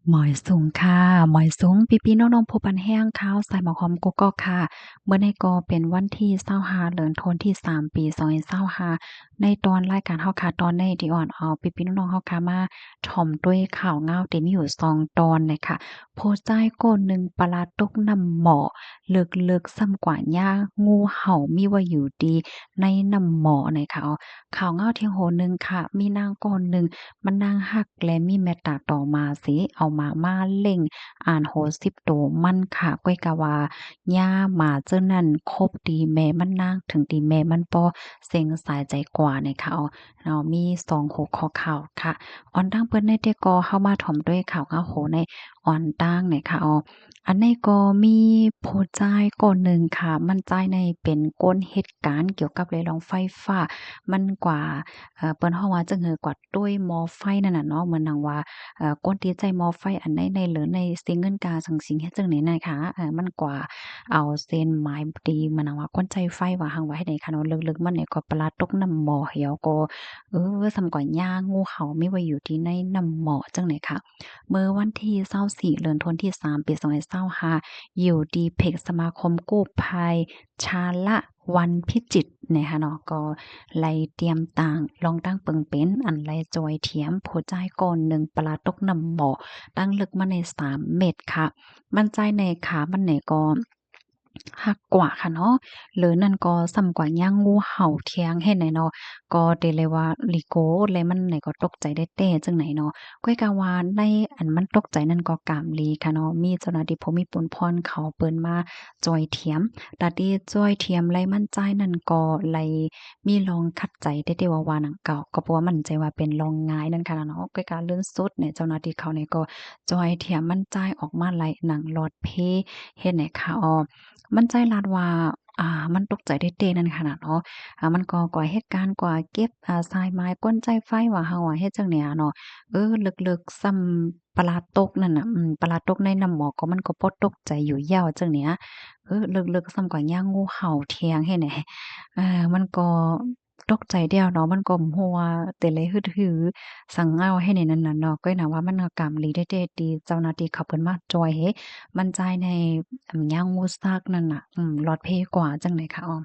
หมอยสูงค่ะหมอยสูงพี่ๆน้องๆผู้ปันแห้งข้าวใส่หมอหอมกุ๊กก๊อกค่ะเมื่อในก็เป็นวันที่25เดือนธันวาคมที่3ปี2025ในตอนรายการเฮาค่ะตอนในที่อ่อนเอาพี่ๆน้องๆเฮาค่ะมาถ่อมด้วยข่าวงาวที่มีอยู่2ตอนเลยค่ะโพสต์ใจก้นหนึ่งปลาตกน้ำหม้อเลิกๆซ้ำกว่าย่างูเห่ามีว่าอยู่ดีในน้ำหม้อน่ะค่ะข่าวงาวเที่ยงโหนึงค่ะมีนางก้อนหนึ่ง มันนางฮักและมีเมตตาต่อมาสิเอามาเล่งอ่านโหสิบโตมันค่ะก้อยกะว่าย่าหมาเจ้านั่นคบดีแม่มันนางถึงดีแม่มันบ่เซ็งสายใจกว่าเนี่ยค่ะเรามี2หัวข้อข่าวค่ะออนตั้งเปิ้นได้แต่ก็เข้ามาถ่อมด้วยข่าวงาโหในออนตั้งเนี่ยค่ะอันนี้ก็มีผู้จ่ายก่อนหนึ่งค่ะมันจ่ายในเป็นก้นเหตุการณ์เกี่ยวกับเรื่องไฟฟ้ามันกว่า เปิ้นฮ้องว่าจั่งหือกว่าตุ้ยหม้อไฟนั่นน่ะเนาะเหมือนหนังว่ากวนตีใจหม้อไฟอันใดในหรือในสิเงินกาสังสิงเฮ็ดจั่งใดนะคะมันกว่าเอาเส้นไม้ตีเหมือนหนังว่ากวนใจไฟว่าหังว่าเฮ็ดใดคะเนาะลึกๆมันเนี่ยก็ปลาตกน้ำหม้อเหี่ยวก็ส่ำกว่าย่างงูเห่ามีไว้อยู่ที่ในน้ำหม้อจั่งใดค่ะเมื่อวันที่24เดือนธันวาคมที่3ปี2025อยู่ดีเพจสมาคมกู้ภัยชาละวันพิจิตรนะคะเนาะก็ไล่เตรียมต่างลองตั้งเปิงเป็นอันไล่จอยเทียมผู้จ่ายก่อนหนึ่งปลาตกน้ำหม้อตั้งลึกมาใน3เมตรค่ะมันจ่ายในขามันไหนก็หักกว่าค่ะเนาะหรือนั่นก็ส่ำกว่าย่างงูเห่าเทียงเฮ็ดไหนเนาะก็เดเลยว่าลิโกเลยมันไหนก็ตกใจได้แต่จังไหนเนาะก้อยกะว่าในอันมันตกใจนั่นก็กามลีค่ะเนาะมีเจ้าหน้าที่ภูมิพลพรเขาเปิ้นมาจอยเทียมตาที่จ้อยเทียมไลมันจ่ายนั่นก็ไลมีลองคัดใจได้ว่าหนังเก่าก็เพราะว่ามั่นใจว่าเป็นลองง่ายนั่นค่ะเนาะก้อยกะเลื่อนสุดเนี่ยเจ้าหน้าที่เขาเนี่ยก็จอยเทียมมันจ่ายออกมาไลหนังหลอดเพเฮ็ดให้ค่ะมันใจลาดว่ามันตกใจได้เดะนั่นขนาดเนาะมันก็ก่อเหตุการณ์กว่าเก็บทรายไม้ก้นใจไฟว่าเฮาอะเฮ็ดจั่งเนี้ยเนาะลึกๆซ้ำปลาตกนั่นน่ะปลาตกในน้ำหมอกก็มันก็บ่ตกใจอยู่ยาวจั่งเนี้ยลึกๆซ้ำกว่าย่างงูเห่าเทียงให้แหน่มันก็ตกใจเดียวเนาะมันก็หัวแต่เลยฮึดหือสังเงาให้ในนั้นน่ะเนาะก็น่าว่ามันก็กำลีได้เดะดีเจ้าหน้าที่เขาเพิ่นมาจอยเฮ มั่นใจในย่างงูซากนั่นน่ะหลอดเพกว่าจังได๋คะอ้อ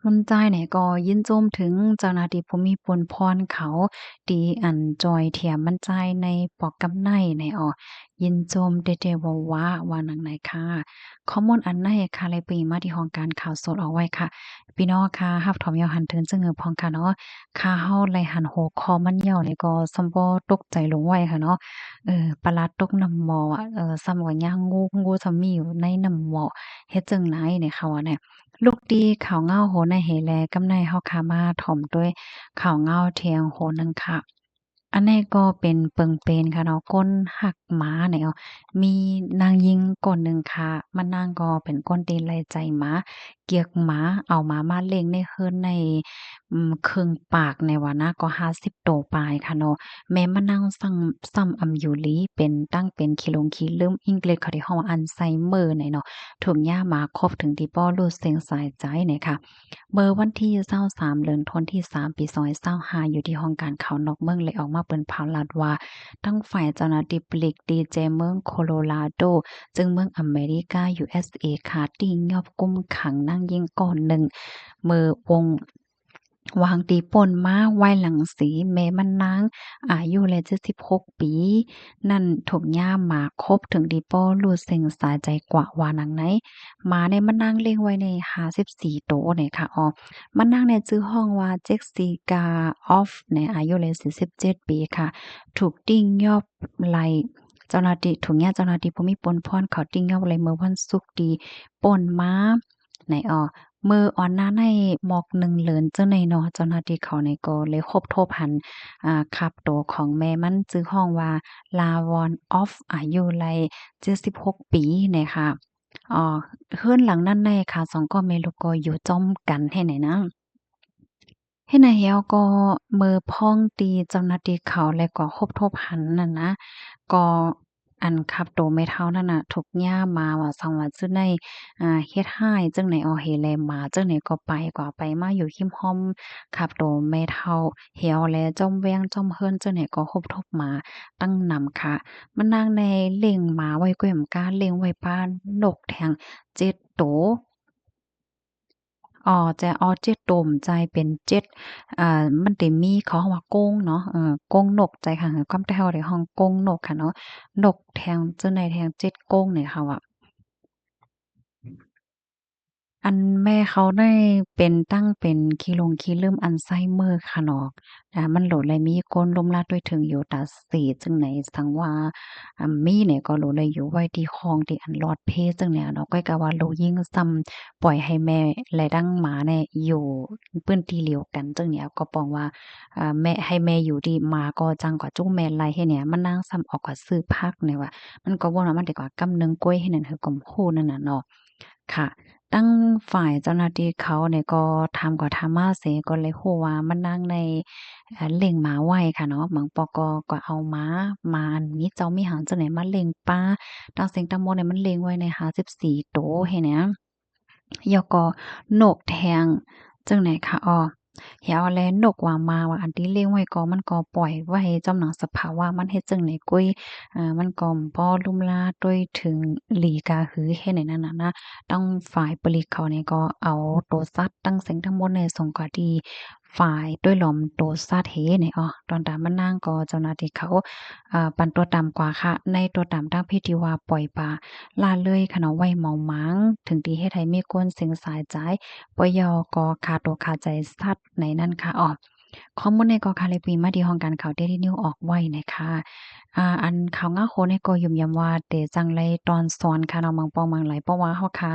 คุณจ้ายเนี่ยก็ยินโจมถึงเจ้าหน้าที่ภูมิพลพรเขาตีอันจอยเทียมมันจ่ายในปอกกำไนในยินโจมเดๆว่าหนังไหนค่ะข้อมูลอันไหนค่ะเลยปีมาที่ห้องการข่าวสดเอาไว้ค่ะพี่น้องค่ะรับถอมยาวหันถึงจึงพองค่ะเนาะข่าวเฮาไล่หันหัวข้อมันยาวนี่ก็ส่ำบ่ตกใจลงไว้ค่ะเนาะปลาตกน้ำหม้ออะส่ำว่าย่างงูส่ำมีอยู่ในน้ำหม้อเฮ็ดจั่งไหนเนี่ยเขาว่าเนี่ย ลูกดีข่าวเงาโหนในเหแลกำในเฮาคามาถ่อมด้วยข่าวเงาเทียงโหนึงค่ะอันนี้ก็เป็นเปิงเป็นค่ะเนาะก้นหักหมาเนี่ยมีนางยิงก้นหนึ่งค่ะมันนางก็เป็นก้นตีนไล่ใจหมาเกียกหมาเอาหมามาเล่งในเฮิรนในครึ่งปากในว่านะก็50โตปลายค่ะเนาะแม้มานั่งซังซ้ำอำอยู่หลีเป็นตั้งเป็นขี้หลงขี้ลืมอังกฤษเขาที่ฮ้องว่าอัลไซเมอร์เนี่ยเนาะ ถุงยามาครบถึงที่ป้อรูดเสียงสายใจเนี่ยค่ะเมื่อวันที่23เดือนธันวาคมที่3ปี2025อยู่ที่ห้องการข่าวนอกเมืองเลยออกมาเปิ้นเผาลาดว่าทั้งฝ่ายเจ้าหน้าที่ปลีกดีเจเมืองโคโลราโดจึงเมืองอเมริกา USA ค่ะที่ยอบกุมขังนั่งยิงก่อนหนึ่งเมื่อวงวางตีป่นมาไว้หลังสีแม้มันนางอายุเลย76ปีนั่นถมย่ามมาครบถึงดีป้อรูดเซ็งสายใจกว่าว่านังไหน หมาเนี่ยมันนั่งเลี้ยงไว้ใน54โตวเนี่ยค่ะมันนั่งเนี่ยชื่อห้องว่า Jessica Off เนี่ยอายุเลย47ปีค่ะถูกติ้งยอบไหล่เจ้าหน้าที่ถุงยาเจ้าหน้าที่ภูมิพลพรเขาติ้งยอบไหล่เมื่อวันศุกร์ที่ป่นม้าไหนมื้ออ่อนหน้าในหมอกหนึ่งเหลินเจ้าในเนาะเจ้าหน้าที่เขาเนี่ยก็เลยคบโทบหันขับตัวของแม่มันชื่อห้องว่า Lavon Off อายุไล่76ปีเนี่ยค่ะ อ๋อเฮือนหลังนั้นในค่ะ2ก็เมลูกก็อยู่จ้อมกันให้ไหนนะให้นายเฮียวก็มือพ้องตีเจ้าหน้าที่เขาและก็คบทบหันน่ะนะก็ อันครับโตไม่เท่านั่นน่ะถูกย่ามมาว่าสังว่าจื้อในเฮ็ดให้จั่งไหนอ้อเฮแลหมาจั่งไหนก็ไปกว่าไปมาอยู่หิมห้อมครับโตไม่เท่าเหี่ยวแลจ้อมแว้งจ้อมเฮิรนจั่งไหนก็คบทบมาตั้งนำค่ะมันนางในเลี้ยงหมาไว้ก็แหมกาเลี้ยงไว้บ้านนกแถง7โต จะอ๋อเจ็ดโตมใจเป็นเจ็ดมันสิมีเขาเรียกว่าโก้งเนาะโก้งนกใจค่ะความแต่เฮาได้ฮ้องโก้งนกค่ะเนาะนกแทงจั่งใดแทงเจ็ดโก้งเนี่ยค่ะว่า อันแม่เขาได้เป็นตั้งเป็นขี้ลืมอัลไซเมอร์ค่ะเนาะมันโหลดเลยมีก้นลุ่มลาดด้วยถึงอยู่ตาสีจึงไหนสังว่ามีเนี่ยก็โหลดเลยอยู่ไว้ที่คองที่อันลอดเพจังเนี่ยเนาะก้อยก็ว่าโลยิ่งซ้ำปล่อยให้แม่และดั้งหมาเนี่ยอยู่พื้นที่เดียวกันจังเนี่ยก็ปองว่าแม่ให้แม่อยู่ดีหมาก็จังกว่าจุ้งแม่นไรเฮ็ดเนี่ยมันนางซ้ำออกกว่าซื้อผักเนี่ยว่ามันก็บ่ว่ามันดีกว่ากำหนึ่งกล้วยให้นั่นคือกำพูนั่นน่ะเนาะค่ะ ตั้งฝ่ายเจ้าหน้าที่เขาเนี่ยก็ทำกว่าทำมาเสก็เลยฮู้ว่ามันนั่งในเลี้ยงหมาไว้ค่ะเนาะบางปกก็เอาหมาอันมีเจ้ามีหางจังไหนมาเลี้ยงป้าตั้งเสียงตะโมเนี่ยมันเลี้ยงไว้ใน54โตหั้นแหนะแล้วก็นกแทงจั่งไหนคะอ้อเหี่ยวแลนกว่ามาว่าอันที่เลี้ยงไว้ก็มันก็ปล่อยไว้จำหนังสภาวะมันเฮ็ดจั่งไหนกุ้ยมันก็บ่ลุ่มลาด้วยถึงหลีกาหือเฮ็ดให้นั่นน่ะนะ ต้องฝ่ายผลิตเขาเนี่ยก็เอาตัวสัตว์ตั้งเสียงทั้งหมดเนี่ยส่งกว่าที่ฝ่ายด้วยหลอมตัวสัตว์เฮเนี่ยอ้อตอนตามมานั่งก็เจ้าหน้าที่เขาปันตัวต่ำกว่าค่ะในตัวต่ำทางเพศที่ว่าปล่อยปลาละเลยค่ะเนาะไว้เมามั้งถึงที่เฮ็ดให้มีคนเสียงสายใจปยก็ขาดอกขาดใจสัตว์ในนั้นค่ะอ้อข้อมูลในก็ค่ะเลยปีมาที่ห้องการข่าว Daily News ออกไว้นะคะอันข่าวง่าโคเนี่ยก็ยุ่มยำว่าเตจังไรตอนสอนค่ะเนาะมังปองมังไหลเพราะว่าเฮาค่ะ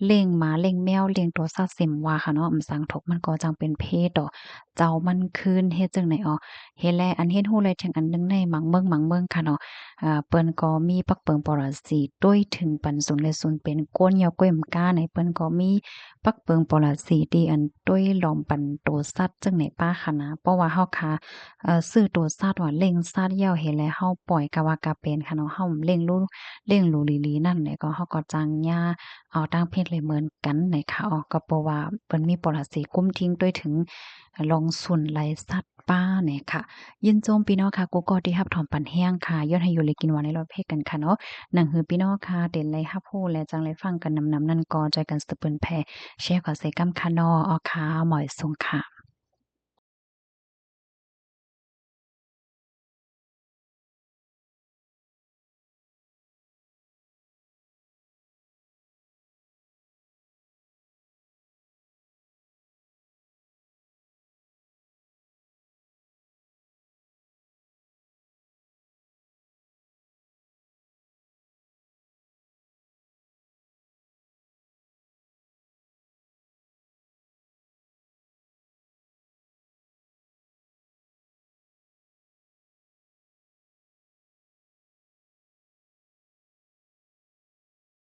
เลี้ยงหมาเลี้ยงแมวเลี้ยงตัวสัตว์เส็มว่าค่ะเนาะสังทกมันก็จังเป็นเพศดอกเจ้ามันคืนเฮ็ดจั่งใดอ้อเฮ็ดแลอันเฮ็ดฮู้เลยถึงอันหนึ่งในหมังเมืองค่ะเนาะเปิ้นก็มีปักเปิงปรสิตด้วยถึงปันศูนย์เลยศูนย์เป็นก้นยาวก้วยมก้าในเปิ้นก็มีปักเปิงปรสิตที่อันด้วยหลอมปันโตสัตว์จั่งไหนป้าค่ะนะเพราะว่าเฮาค่ะซื้อโตสัตว์ว่าเลี้ยงสัตว์ยาวเฮ็ดแล้วเฮาปล่อยกะว่ากะเป็นค่ะเนาะเฮาเลี้ยงรู้หลีๆนั่นแหละก็เฮาก็จังหญ้า ต่างเพศเลยเหมือนกันไหนคะอ๋อก็เพราะว่าเปิ้นมีปรสิตกุมทิ้งด้วยถึงลองสุ่นไลสัตว์ป่าเนี่ยค่ะยินโจมพี่น้องค่ะกูก็ที่รับถอมปันแห้งค่ะยอดให้อยู่เลยกินหวานในรถเพศกันค่ะเนาะหนังหือพี่น้องค่ะเด่นเลยรับรู้และจังเลยฟังกันนำๆนั่นก็ใจกันสะเปิ้นแพ่แชร์ขอใส่กำค่ะเนาะอ๋อค่ะหมอยสุงค่ะ